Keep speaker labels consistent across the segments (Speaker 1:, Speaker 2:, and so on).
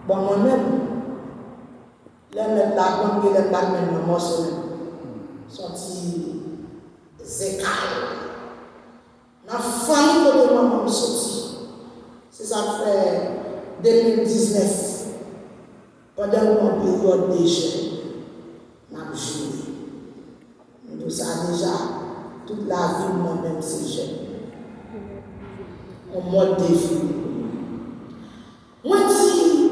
Speaker 1: Bon, moi-même, les mettre la bonne et les pas même, moi, sont écailles. La famille de maman me sorti. C'est ça fait 2019. Pendant une période de jeûne, m'a joué. Nous ça déjà, toute la vie, moi-même, c'est jeûne. On mode de vie. Moi, dis,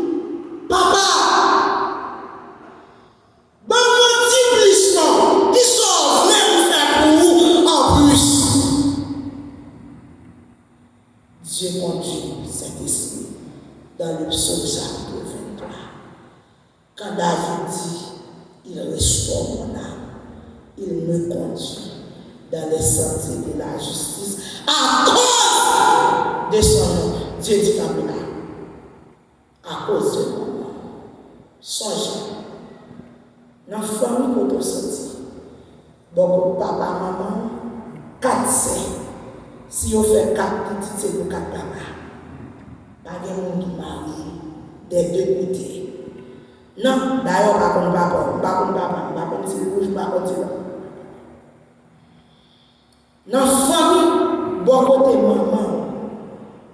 Speaker 1: papa, bon, mon petit plus, non, qui sort, même faire pour vous en plus. Dieu conduit cet esprit dans le psaume chapitre 23. Quand David dit, il restaure mon âme, il me conduit dans les sentiers de la justice à cause de son nom. Dieu dit comme là, à cause de mon nom. Songez, dans la famille qu'on peut sortir, beaucoup de papa, maman, 4 sœurs. Si on fait 4 petites, c'est pour 4 papas. Pas de monde qui marie des deux côtés. Non, d'ailleurs, pas comme papa, pas comme c'est rouge, pas comme c'est là. Dans la famille, bon côté maman,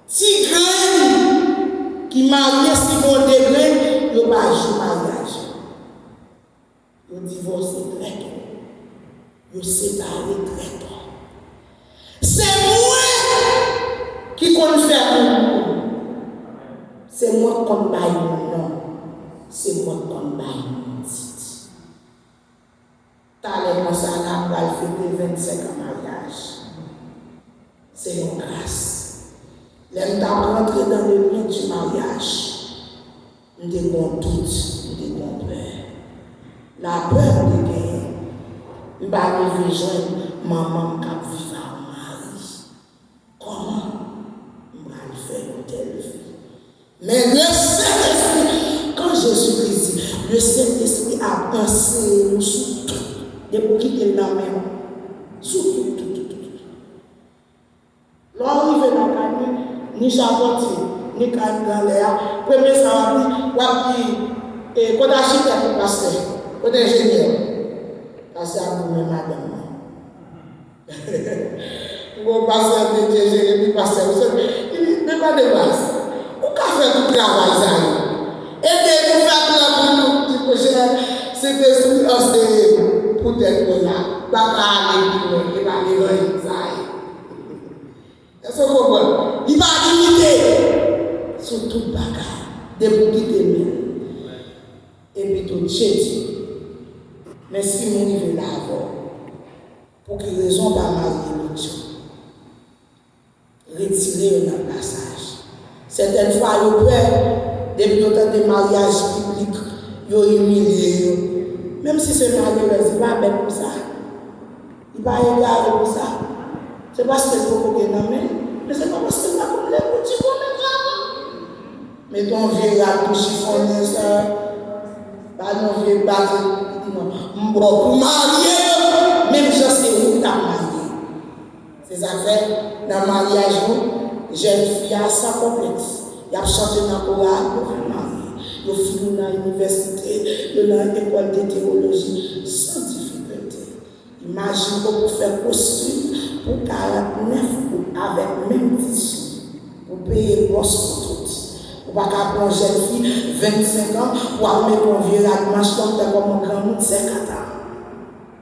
Speaker 1: si graine qui marie, si bon degré, il n'y a pas de mariage. Il divorce très tôt. Il séparé très tôt. C'est moi qui compte faire mon nom. C'est moi qui compte bailler mon nom. C'est moi qui compte bailler mon titre. T'as les ça là, on va faire 25 ans mariage. C'est une grâce. L'aime t'a rentré dans le lien du mariage. On a bon doute, on a bon peur. La peur de gagner. On va arriver jeune, maman qui vit à Marie. Comment on va le faire une telle vie? Mais le Saint-Esprit, quand Jésus-Christ dit, le Saint-Esprit a pensé nous sous tout, depuis qu'il est dans la main, sous tout. Lorsqu'on arrive dans la campagne, ni chapote, ni canne dans l'air, premier ça va dire, et quand on achète un pasteur, quand on est ingénieur, parce que c'est à vous-même, madame. Mon pasteur de Dieu, j'ai dit, pasteur, il n'est pas de base. On peut faire tout le travail, ça. Aidez-nous faire tout le travail. C'est des trucs pour être là. Pas aller, il va aller, ça. Est-ce que vous comprenez? Il va limiter sur toute bagarre, des bouquets de miel. Et puis tout Jésus. Mais si mon niveau là, pour quelle raison va marier l'autre? Retirer dans le passage. Certaines fois, il y a peur, depuis autant de mariages publics, il y a humilié. Même si ce mariage, il va bien pour ça. Il va égarer pour ça. C'est parce que c'est pour que non, mais c'est pas parce que c'est pas pour les petits qu'on est. Mais ton vieux a tout chiffonné, ça. Pas non vieux battre. Bon, pour marier, même je sais où tu as marié. C'est ça fait, dans le mariage, jeune fille a sa complexe. Il a chanté dans le chorale pour marier. Il a fini dans l'université, dans l'école de théologie, sans difficulté. Imagine qu'on peut faire costume pour 49 avec même tissu, pour payer bosse pour tout. Pour pas qu'à prendre une jeune fille 25 ans pour amener ton vieux la dimanche comme un grand monde 50 ans.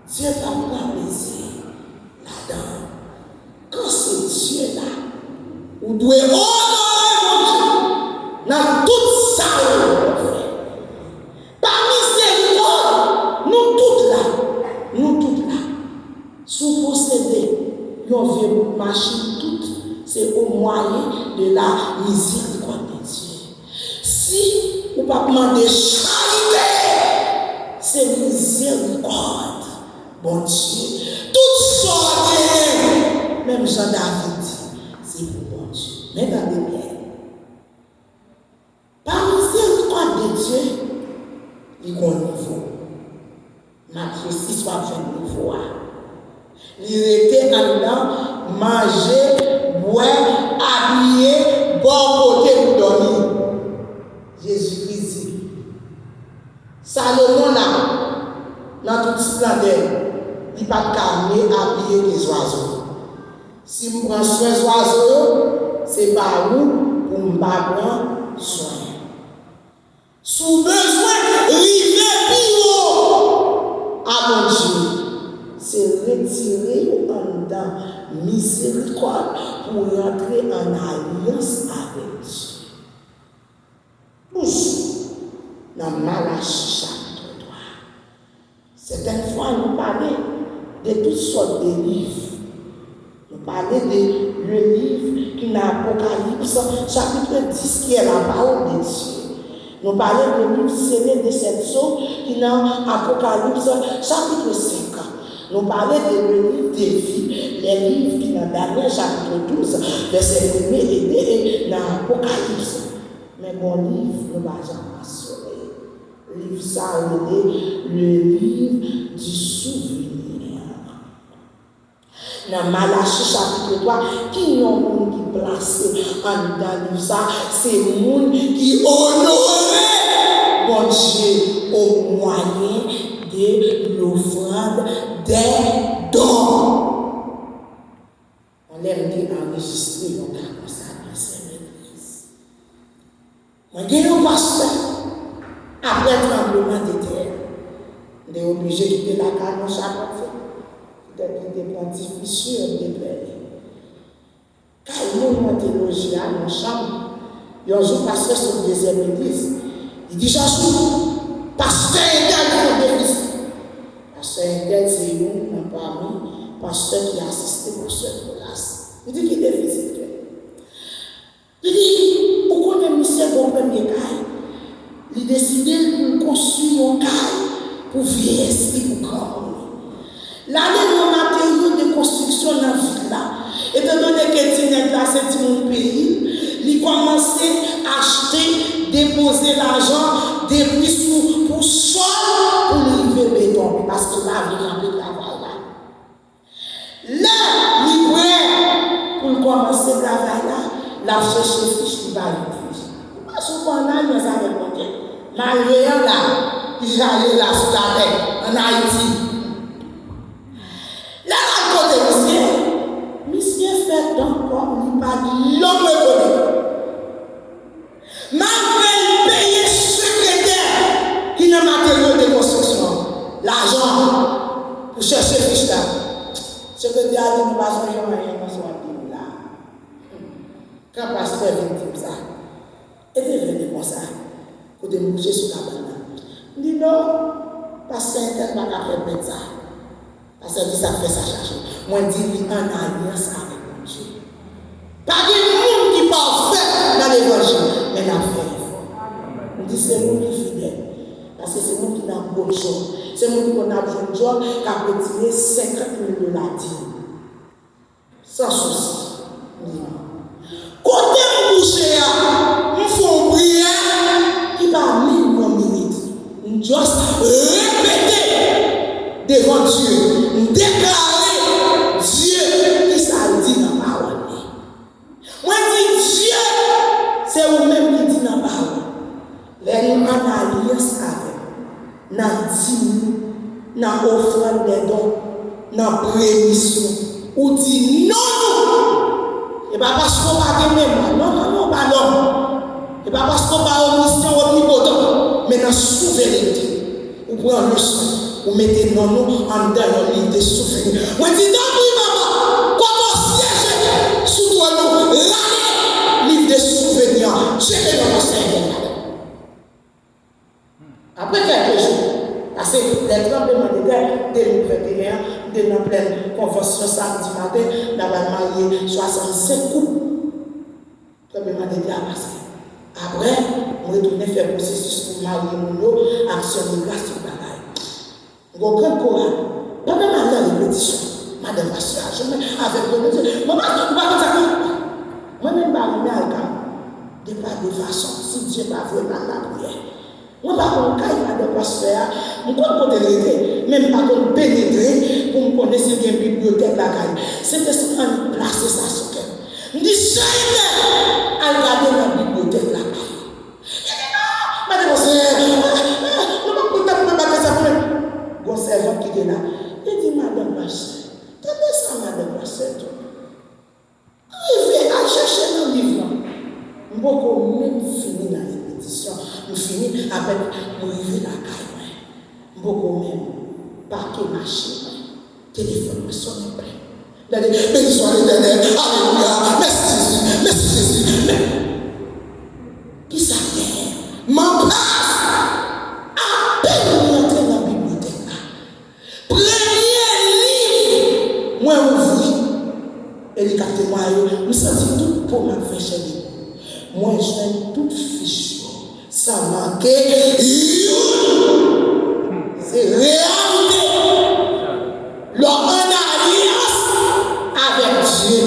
Speaker 1: Dieu t'a pris plaisir là-dedans. Quand c'est Dieu là, vous devez honorer mon Dieu dans tout ça que vous faites. Par miséricorde, nous toutes là, sous posséder, nous vieille machine toute, c'est au moyen de la miséricorde de Dieu. Si vous ne pouvez pas demander charité, c'est miséricorde, bon Dieu. Tout ça, même Jean-David dit, c'est pour bon Dieu. Mais regardez bien. Par miséricorde de Dieu, il y a un niveau. Matthieu 6, 29 fois. Il était en dedans, manger, boire, habiller, bon côté pour dormir. Jésus-Christ. Salomon là, dans toute splendeur, il n'a pas calmé à habiller les oiseaux. Si je prends soin des oiseaux, c'est pas où pour me prendre soin. Sous besoin, river bio à mon Dieu, c'est retirer en dedans miséricorde pour rentrer en alliance avec Dieu. Toujours dans Malachie chapitre 3. Certaines fois, nous parlons de toutes sortes de livres. Nous parlons de le livre qui est dans l'Apocalypse, chapitre 10, qui est la parole de Dieu. Nous parlons de livre scellé de cette sceaux qui est dans l'Apocalypse, chapitre 5. Nous parlons de le livre des vies, les livres qui sont dans Daniel, chapitre 12, verset 1 et 2, dans l'Apocalypse. Mais mon livre, nous ne va jamais mentionner. Le livre, ça, le livre du souvenir. Dans Malachie chapitre 3, qui est un monde qui est placé en dedans de ça, c'est le monde qui honorait mon Dieu au moyen de l'offrande des dons. On l'aime bien enregistrer dans comme ça dans cette église. On dit au pasteur, après le tremblement de terre, on est obligé de quitter la carte chaque fois. Des pontificateurs de paix. Quand ils ont été logés dans la chambre, ils ont joué pasteur sur le deuxième église. Il dit Joshua, pasteur Indel, il faut déficit. Pasteur Indel, c'est nous, parmi pasteur qui a assisté au pasteur Colas. Il dit qu'il est déficit. Il dit, pourquoi on a mis ce bon premier caille? Il a décidé de construire un caille pour vieillesse et pour grand. L'année de matériaux de construction dans la ville là, étant donné que Tinet là c'est mon pays, il commençait à acheter, déposer l'argent depuis pour sol pour livrer béton parce que là il y a un travail là. Là, il prêt pour commencer le travail là, la chercher fiche qui va le parce que pendant nous avons monté. Malgré là, il allait là sur la terre en Haïti. Là, à côté de monsieur fait encore, il pas l'homme connu. Malgré le pays secrétaire qui n'a matériaux de construction, l'argent pour chercher fiche là. Secrétaire a dit, nous ne passons rien dans ce là. Quand le pasteur vient dire ça, et il vient comme ça, pour te bouger sur la bande. Il dit non, pasteur Intel va pas faire ça. Parce que ça fait ça chercher. Moi, je dis, en alliance avec mon Dieu. Pas de monde qui est parfait dans l'évangile, mais dans le fait. On dit, c'est le monde qui est fidèle. Parce que c'est le monde qui n'a pas de job. C'est le monde qui a besoin de job qui a retiré 50 000 $. Sans souci. Côté boucher, il faut une prière qui va 1 minute. On juste répéter devant Dieu, déclarer Dieu qui ça dit dans la parole. Moi, je dis Dieu, c'est vous-même qui dit dans la parole. Les gens en alliance avec, dans dîme, dans offrande des dons, dans prémission, ou dit non, et pas parce qu'on va aimer moi, non, pas non. Et pas parce qu'on va omniscient, omnipotent, mais dans souveraineté, ou prendre le soin. Vous mettez non nous en dedans dans l'île de souffrir. Moi je dis, tant pis maman, comment siège sous toi nous, l'année, livre de souvenirs, j'ai dans mon Seigneur. Après quelques jours, parce que les tremblements de terre, 2021, de la pleine convention samedi matin, nous avons marié 65 couples. Tremblement de terre a passé. Après, on retourne faire le processus pour marier mon action de grâce sur la bagaille. Mon grand courage, pas même à la répétition, madame Pasteur, je mets avec le monsieur, maman, tu vas comme ça. Moi-même, je vais à de pas de façon, si Dieu n'a pas vraiment la prière. Moi, par contre, quand il y a des pasteurs, je ne peux pas pénétrer, même pas comme pénétrer pour me connaître si il y a une bibliothèque là. C'était ce qu'on place ça sur elle. Je dis, Seigneur, à regarder la bibliothèque là. Il dit, non, servante qui était là. Il dit, Madame Pasteur, t'as ça, Madame Pasteur, tout. Arrivé à chercher dans le livre. Je vais même finir la répétition. Je finis avec mon arrivé à la caille. Je vais même parquer ma machine. Téléphone me sonne plein. Béni soit l'Éternel. Alléluia. Merci Jésus. Merci Jésus. Qui ça fait? Ma place. À peine rentrer dans la bibliothèque. Premier livre. Moi, ouvri. Et les quatre mois, nous sentons tout pour ma faire chez nous. Moi, je fais toute fiche. Ça manquait. C'est réalité. Leur en alliance avec Dieu.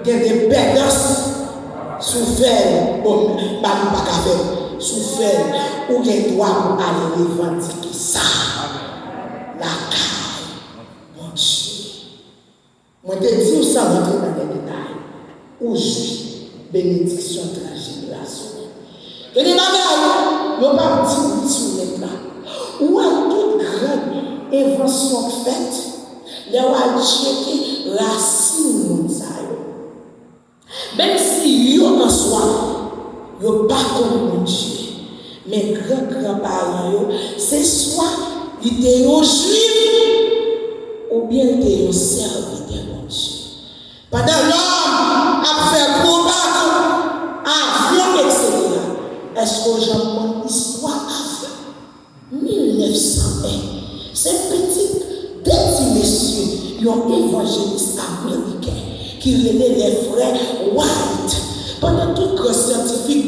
Speaker 1: Il y a des perdances souffert. Bon, pas qu'à faire. Souffert. Ou il y a droit pour aller revendiquer ça. La caille. Mon Dieu. Moi, je te dis, ça rentrer dans les détails. Aujourd'hui, bénédiction transgénérationnelle. Et les bagages, ils ne pas dire sur les plats. Ou à toute grande invention faite, les gens checker racine monde ça. Même si yo en soi, yo pas comme Dieu, mais grand-parents c'est soit ils étaient juifs ou bien ils étaient serviteurs de Dieu. Pendant l'homme a fait combattre avion, etc. Est-ce que j'en l'histoire avant 1901? C'est petit, des petits messieurs, ils ont évangéliste américain qui relait les frères White. Pendant tout grand scientifique,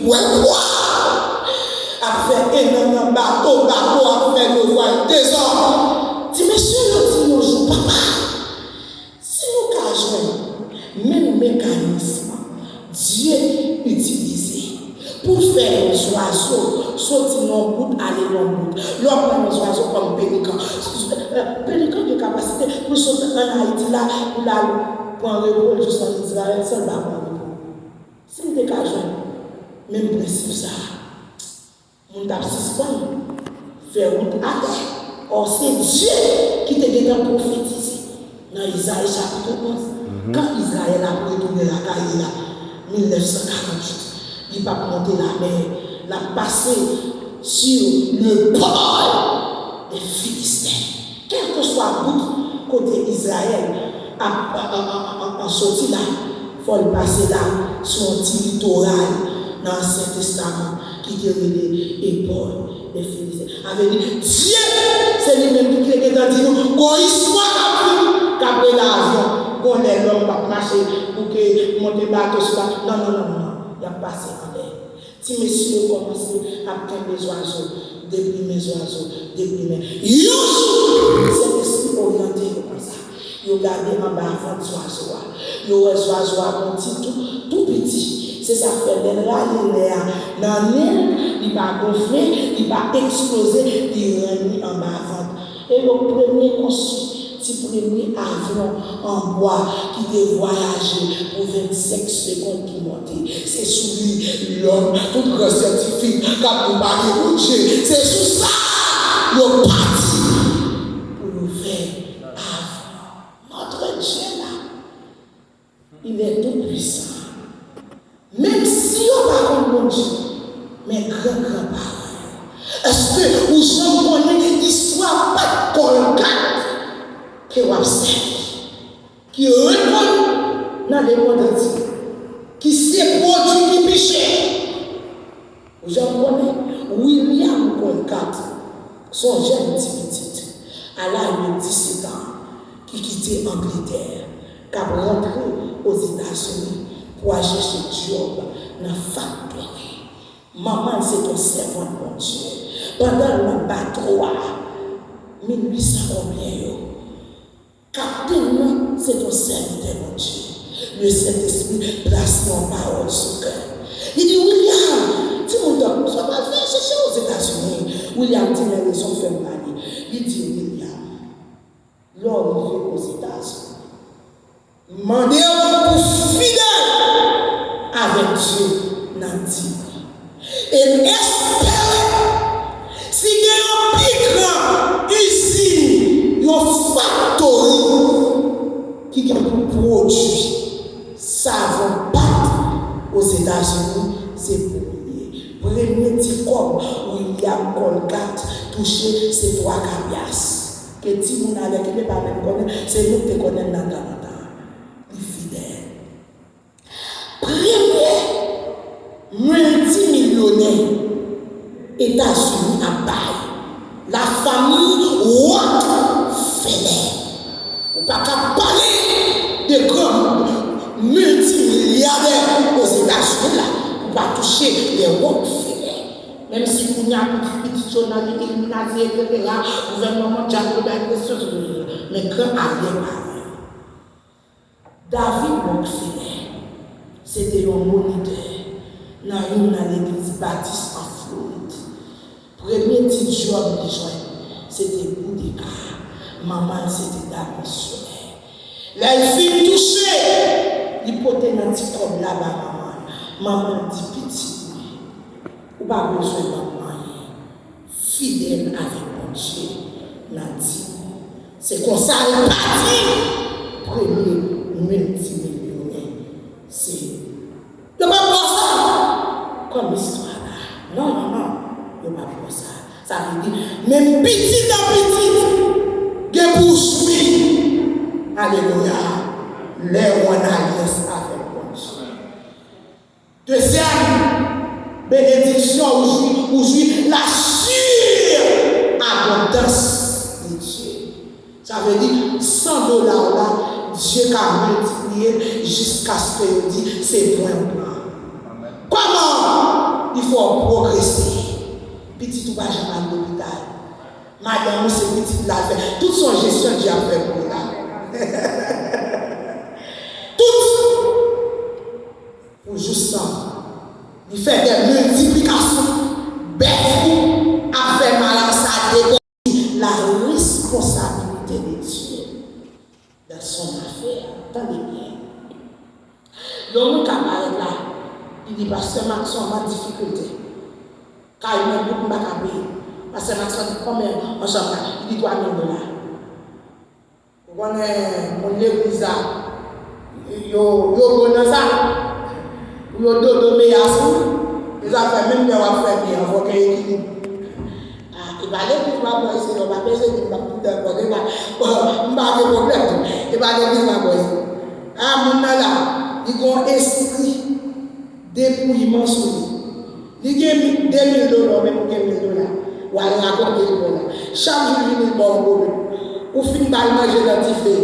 Speaker 1: a fait énormément bateau, a fait nos voix, des hommes. Dis, monsieur, nous disons, papa, si nous cachons, même mécanisme, Dieu utilisé pour faire les oiseaux sortir dans le bout, aller dans le bout. L'homme prend les oiseaux comme pélican. Pélican de capacité pour sauter en Haïti là, pour la prendre le rôle juste en Israël, ça va prendre le rôle. Si nous dégageons, même principe ça, mon suspend, faire route à terre. Or, c'est Dieu qui te dit dans prophétiser. Dans Isaïe chapitre 11, quand Israël a retourné la caille là, 1948, il va monter la mer, l'a passé sur le port des Philistins. Quel que soit le côté Israël, en sortie là, il faut le passer là, sur un petit littoral dans l'Ancien Testament qui était les épaules des Philistins. Avait dit, Dieu, c'est lui-même qui est dans nous, qu'on y soit qu'après l'avion, qu'on est l'homme va marcher pour que monter bateau sur la. Non. Il a passé en l'air. Si messieurs commencent à prendre les oiseaux, déprimer les oiseaux, déprimer. C'est esprit orienté comme ça. Ils regardent en bas avant les oiseaux. Ils ont les oiseaux à tout petit. C'est ça fait les râles, dans l'air, il va gonfler, il va exploser, il remet en bas avant. Et le premier construit. Si premier avion en bois qui devait voyager pour 25 secondes pour monter, c'est sous lui l'homme, tout grand scientifique, qui a préparé pour Dieu. C'est sous ça le parti pour nous faire avion. Notre Dieu là, il est tout puissant. Même si on n'a pas comme Dieu, mais grand parent. Est-ce que vous en connaissez l'histoire pas de Colgate? Qui observe, qui répond dans les mondes entiers, qui s'est produit qui péché. Vous en connaissez William Colgate, son jeune petit, à l'âge de 17 ans, qui quittait l'Angleterre, qui a rentré aux États-Unis pour aller chercher job dans la factory. Maman, c'est ton servant, mon Dieu. Pendant le bateau, 1800 combien. Captain, c'est ton serviteur, mon Dieu. Le Saint-Esprit place mon parole sur le cœur. Il dit, William, tu m'entends, tu vas pas faire chercher aux États-Unis. William dit, mais ils ont fait mal. Il dit, William, l'homme vit aux États-Unis. Mandez-vous pour fidèle avec Dieu dans Dieu. Et espérez, si il y a un plus grand usine, produit savon pâte aux États-Unis, c'est premier. Premier petit corps, William Colgate, touché, c'est 3 capias. Que si vous n'avez pas même connaître, c'est nous qui connaissons dans le fidèle. Premier multimillionnaire États-Unis à Baye, la famille Rockefeller. On ne peut pas parler de grands multimilliardaires aux États-Unis là, on va toucher les Rockefeller. Même si vous n'y a pas de petit journal, Illuminati, etc., gouvernement mondial, mais grand allié David Rockefeller, c'était un moniteur dans l'église baptiste en Floride. Premier petit job de joint, c'était Boudéka. Maman, c'était dame missionnaire. La fille touchée, l'hypothétique comme là-bas, maman. Maman dit petit. Ou pas besoin de maman. Fidèle avec mon Dieu. N'a dit. C'est comme ça, elle partit. Premier multimillionnaire. C'est. De pas pour ça. Comme histoire là. Non, de pas pour ça. Ça veut dire, même petit dans petit, que poursuit. Alléluia. Les on alliance avec mon Dieu. Deuxième bénédiction aujourd'hui, la surabondance de Dieu. Ça veut dire $100 là, Dieu a multiplié jusqu'à ce que dit c'est point blanc. Comment il faut progresser? Petit tout va jamais à l'hôpital. Madame, c'est petit la fait. Toute son gestion, Dieu a fait pour là. Tout pour juste ça. Il fait des multiplications. Bête a fait mal à sa découverte. La responsabilité de Dieu dans son affaire. Attendez bien. L'homme qui apparaît là, il dit parce que ma difficulté. Car il m'a beaucoup de parce que Maxon dit combien on s'en va. Il dit $3,000. Vous connaissez mon église là. Yo bon ça. Yo do meilleur ça. Les affaires même bien on va faire bien, on va qu'il équilibre. Ah, il va l'église là pour essayer, on va penser qu'il va tout d'accord, il va pas de problème. Il va l'église là pour essayer. Ah mon là, il a un esprit dépouillement sur lui. Il y a $2,000, même $1,000. Ou aller raconter $1,000. Chaque jour, il est bon. Ou finit par manger dans le fait.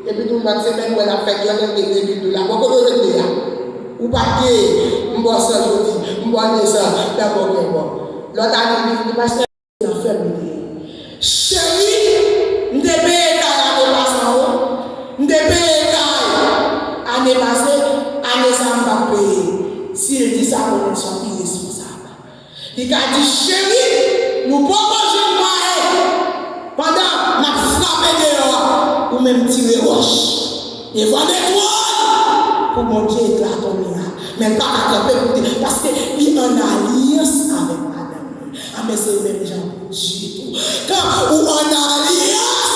Speaker 1: Et puis, tout le monde semaine où elle a fait $2,000. Pourquoi vous êtes là? Ou pas que, je bois ça aujourd'hui, je bois ça, d'abord, l'autre année, il passe à la fermeté. Chérie, je ne peux pas année passée, année sans pas payer. S'il dit ça, on est sorti irresponsable. Il a dit, chérie, nous pouvons manger moi pendant ma frappe dehors, ou même tirer roche. Et voilà toi pour mon Dieu éclate ton mien. Mais pas à camper pour dire, parce qu'il est en alliance avec madame. Ah, mais c'est même gens pour Dieu. Quand on en alliance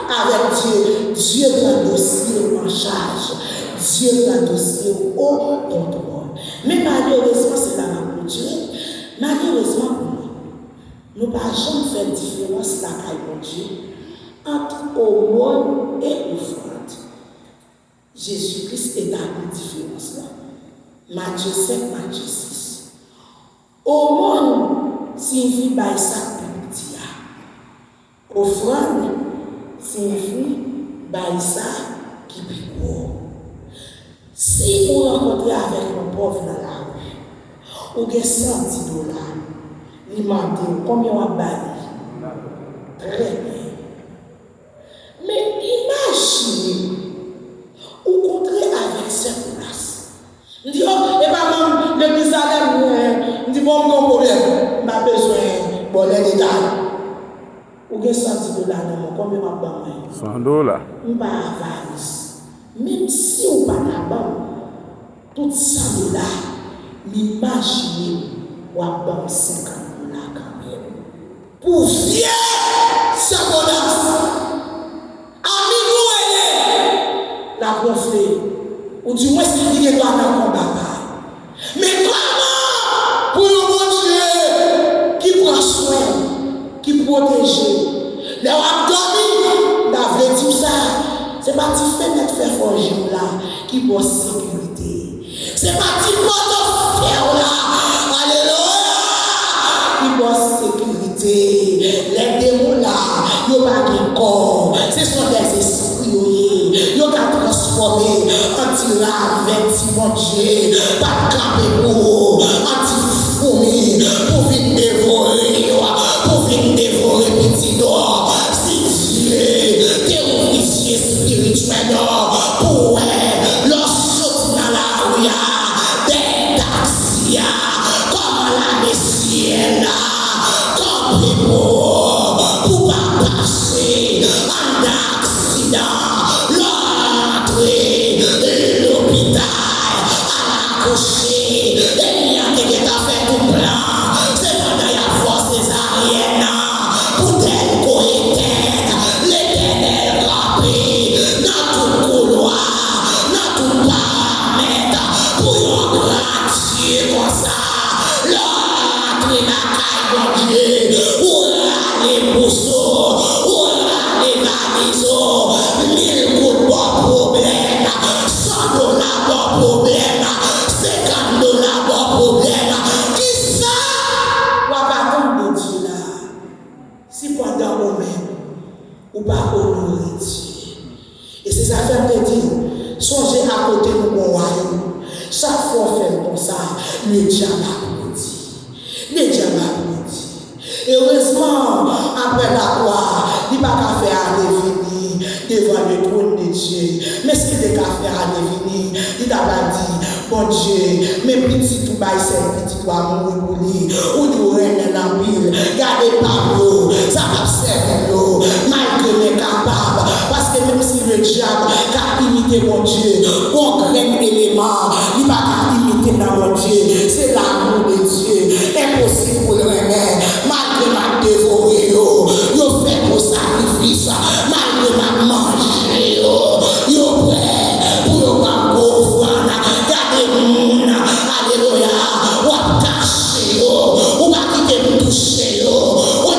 Speaker 1: avec Dieu, Dieu prend le dossier en charge. Dieu prend le dossier au contrôle. Mais malheureusement, c'est là pour Dieu. Malheureusement pour nous, nous ne pouvons jamais faire différence là avec Dieu entre aumône et offrande. Jésus-Christ établit différence là. Matthieu 5, Matthieu 6. Aumône signifie bail sac petit. Offrande signifie bail sac qui pique. Si vous rencontrez avec un pauvre dans la rue, ou avez $100, il demande combien on va bailler. Très bien. Mais imaginez, ou contrer avec cette place. On dit, oh, et pas même le Jérusalem, on dit, bon, mon problème, on a besoin de les détails. Ou avez $100 dans combien on va bailler? $100. On va avance. Même si on va là-bas, tout $100, imaginez ou à bon $50 quand même. Pour fier sa bonne. Ami nous, la protéger. Les abdominaux, d'avoir dit ça, c'est pas ti fenêtre faire forger là qui bosse sécurité. C'est pas ti porte faire là, alléluia, qui bosse sécurité. Les démons là, ils n'ont pas de corps, ce sont des esprits, ils ont transformé anti-ravette, mon Dieu, pas de camper pour anti-fourmi, pour venir dévorer, pour venir dévorer petit doigt. Si Dieu t'es officier spirituel, pour leur sauter dans la rue, des taxis, comme la messienne, comme pour pas passer en accident, l'entrée de l'hôpital, à la coucher, et il y a quelqu'un qui a fait tout plan, c'est pendant qu'il y a force césarienne, pour tel qu'on éteint, l'éternel campé, dans tout couloir, dans tout paramètre, pour y gratifier comme ça, l'entrée dans la caille, mon Dieu, où les bousseaux, où les valiseaux, 1000 coups de bon problème, 100 dollars bon problème, 50 dollars bon problème. Qui ça? On va pas attendre Dieu là. Si pendant au même, ou pas honorer Dieu. Et c'est ça fait me dire, songez à côté de mon royaume. Chaque fois on fait comme ça, le diable applaudit. Le diable applaudit. Heureusement, après la croix, il n'y a pas qu'à faire aller venir devant le trône de Dieu. Mais ce qu'il a qu'à faire aller venir, il t'a pas dit, bon Dieu, mes petits tout bail, c'est petit doigt mourir pour lui, ou du règne dans la ville, gardez pas l'eau, ça va servir l'eau, malgré les capables, parce que même si le diable a imité mon Dieu, on crème élément, il va pas imiter dans mon Dieu, c'est l'amour de Dieu, impossible pour le remettre, malgré ma dévoré, yo fait mon sacrifice, malgré ma manger, yo prêt pour yo pas offrande, gardez moun, alléluia, ou caché ou pas quitter me toucher ou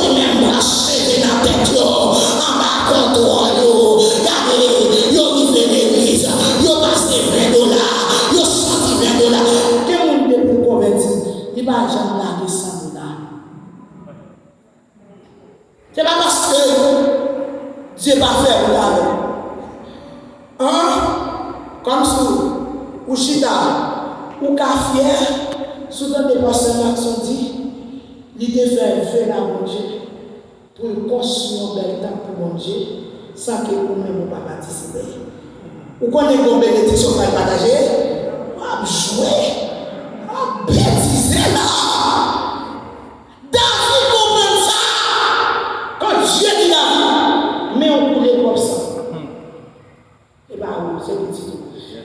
Speaker 1: dit même bracher dans tête en bas contrôle gardez yo rivé l'église, yo passé 20 dollars, yo sorti 20 dollars, que moun de pour convertir, il va jamais larguer 100 dollars. C'est pas parce que Dieu va faire là. Hein? Comme ça, ou chita, ou café, souvent des personnes qui sont dit, il te fait la mon Dieu pour construire un bel temps pour mon Dieu, sans que vous-même ne pas participer. Vous connaissez vos bénédictions pour partager? À jouer, à bêtiser là. David comprend ça. Quand Dieu dit là, mais on coule comme ça. Et bien, c'est petit tout.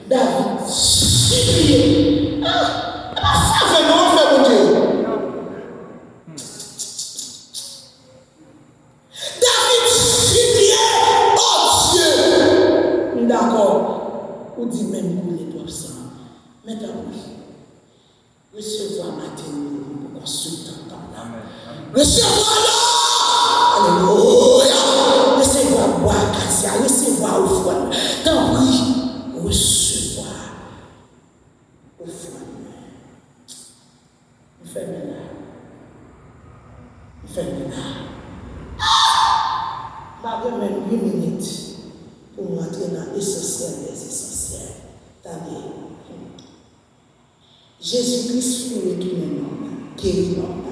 Speaker 1: David, supplié. Ça fait non, fait mon Dieu. David supplié, oh Dieu. D'accord. On dit même couler comme ça. Mais d'abord, recevoir matin pour construire ton temps. Recevoir là. Alléluia. Recevoir boire cassia, recevoir offrande. Tant pis, recevoir offrande. Ferme là. Malgré même 8 minutes pour entrer dans l'essentiel des essentiels. Attendez. Jésus-Christ fut retourné l'homme, guéri l'homme.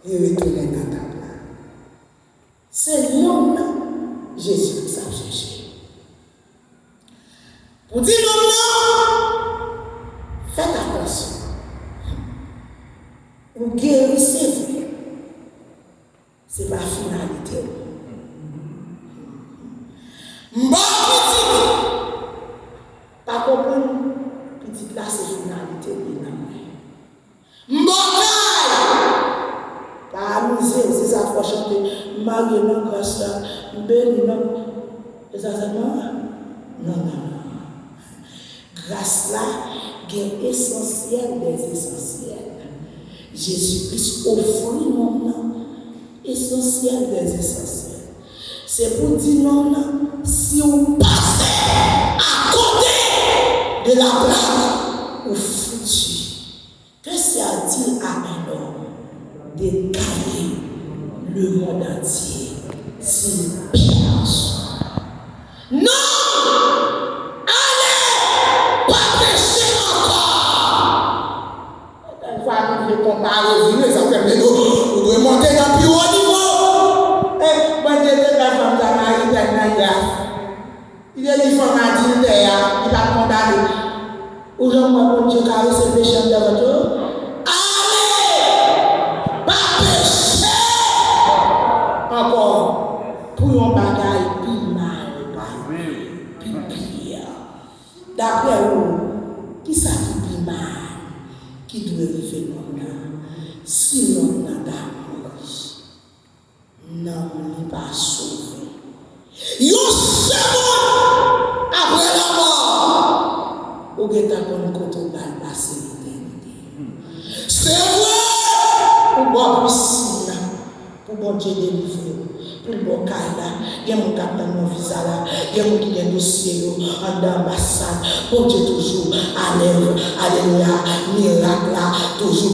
Speaker 1: Il retourné dans ta place. C'est l'homme, Jésus-Christ a cherché. Pour dire l'homme, faites attention. Vous guérissez vous. Ce n'est pas la finalité. Bon petit, pas comprendre, petit là c'est finalité. Bon pas amuser, c'est ça qu'il faut chanter. Marie, non, grâce là, béni, non. Et ça, c'est moi? Non. Grâce là, il y a l'essentiel des essentiels. Jésus-Christ offrit mon nom. essentiel des essentiels. C'est pour dire non, si vous passez à côté de la plaque, vous foutu. Que sert-il à un homme de gagner le monde entier s'il perd son âme? Non! Allez! Pas pécher encore! Une fois que je compare, ça fait que vous devez monter dans le plus haut niveau. Et moi, je dis la femme de la grâce. Il est dit femme adultère, il va condamner. Aujourd'hui, mon Dieu, car c'est le péché de votre. Allez! Pas pécher! Encore, pour un bagage plus mal, plus pire. D'après vous, qui ça qui plus mal, qui doit arriver non là? Si l'on n'a pas mourir, non, il n'est pas sauvé. Yo second après la mort, ou que t'as comme quand on va passer l'éternité. C'est vrai, pour bon piscine, pour bon Dieu délivrer, pour bon caïla, il y a mon cap dans mon visa là, il y a mon qui est dossier en ambassade, bon Dieu toujours, alléluia, miracle là, toujours.